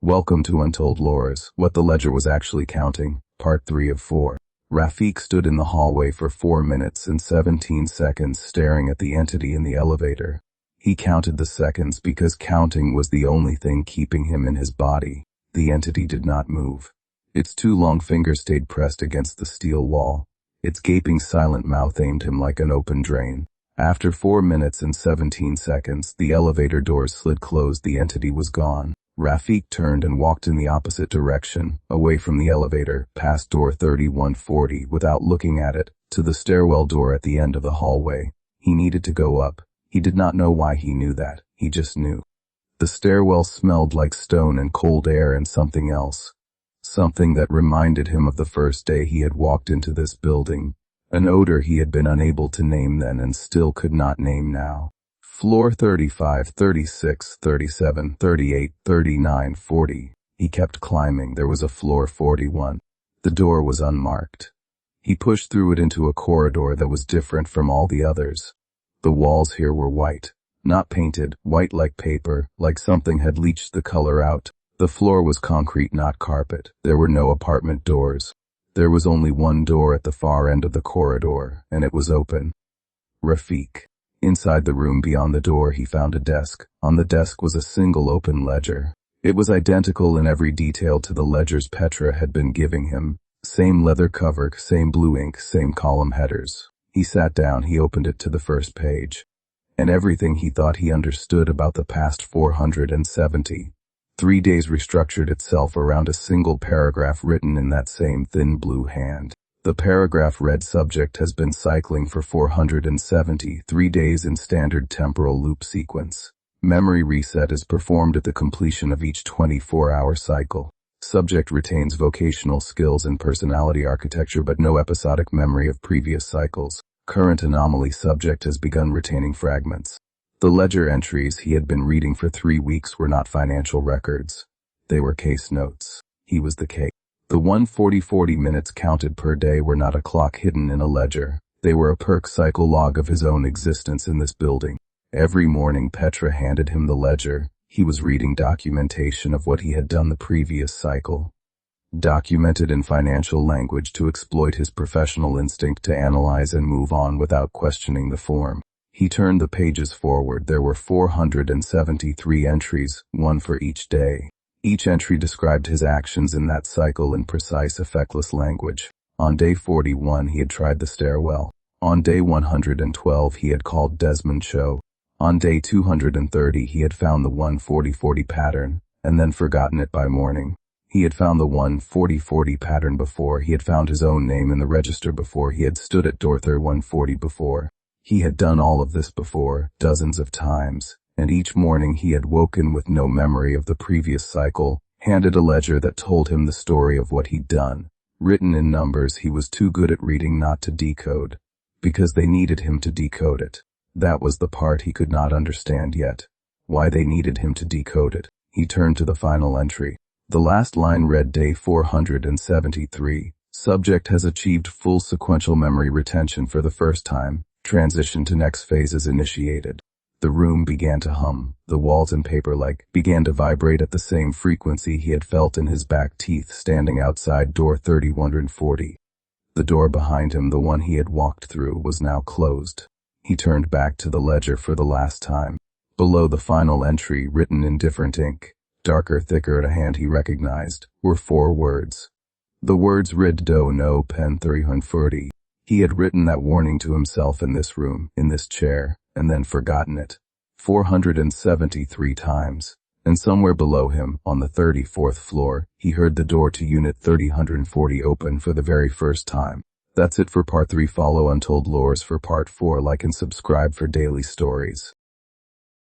Welcome to Untold Lores, What the Ledger Was Actually Counting, Part 3 of 4. Rafiq stood in the hallway for 4 minutes and 17 seconds staring at the entity in the elevator. He counted the seconds because counting was the only thing keeping him in his body. The entity did not move. Its 2 long fingers stayed pressed against the steel wall. Its gaping silent mouth aimed him like an open drain. After 4 minutes and 17 seconds, the elevator doors slid closed. The entity was gone. Rafiq turned and walked in the opposite direction, away from the elevator, past door 3140 without looking at it, to the stairwell door at the end of the hallway. He needed to go up. He did not know why he knew that. He just knew. The stairwell smelled like stone and cold air and something else. Something that reminded him of the first day he had walked into this building. An odor he had been unable to name then and still could not name now. Floor 35, 36, 37, 38, 39, 40. He kept climbing. There was a floor 41. The door was unmarked. He pushed through it into a corridor that was different from all the others. The walls here were white. Not painted, white like paper, like something had leached the color out. The floor was concrete, not carpet. There were no apartment doors. There was only one door at the far end of the corridor, and it was open. Rafiq. Inside the room beyond the door he found a desk. On the desk was a single open ledger. It was identical in every detail to the ledgers Petra had been giving him. Same leather cover, same blue ink, same column headers. He sat down, he opened it to the first page. And everything he thought he understood about the past 473 days restructured itself around a single paragraph written in that same thin blue hand. The paragraph read, "Subject has been cycling for 473 days in standard temporal loop sequence. Memory reset is performed at the completion of each 24-hour cycle. Subject retains vocational skills and personality architecture but no episodic memory of previous cycles. Current anomaly: subject has begun retaining fragments." The ledger entries he had been reading for 3 weeks were not financial records. They were case notes. He was the case. The 140 minutes counted per day were not a clock hidden in a ledger. They were a perk cycle log of his own existence in this building. Every morning Petra handed him the ledger. He was reading documentation of what he had done the previous cycle. Documented in financial language to exploit his professional instinct to analyze and move on without questioning the form. He turned the pages forward. There were 473 entries, one for each day. Each entry described his actions in that cycle in precise, effectless language. On day 41 he had tried the stairwell. On day 112 he had called Desmond Cho. On day 230 he had found the 140-40 pattern, and then forgotten it by morning. He had found the 140-40 pattern before. He had found his own name in the register before. He had stood at door 140 before. He had done all of this before, dozens of times. And each morning he had woken with no memory of the previous cycle, handed a ledger that told him the story of what he'd done. Written in numbers he was too good at reading not to decode, because they needed him to decode it. That was the part he could not understand yet. Why they needed him to decode it. He turned to the final entry. The last line read, day 473. Subject has achieved full sequential memory retention for the first time. Transition to next phase is initiated. The room began to hum. The walls and paper began to vibrate at the same frequency he had felt in his back teeth standing outside door 3140. The door behind him, the one he had walked through, was now closed. He turned back to the ledger for the last time. Below the final entry, written in different ink, darker, thicker at a hand he recognized, were 4 words. The words read, "Do no pen 340. He had written that warning to himself in this room, in this chair, and then forgotten it 473 times. And somewhere below him, on the 34th floor, he heard the door to unit 3040 open for the very first time. That's it for part 3. Follow Untold Lores for part 4. Like and subscribe for daily stories.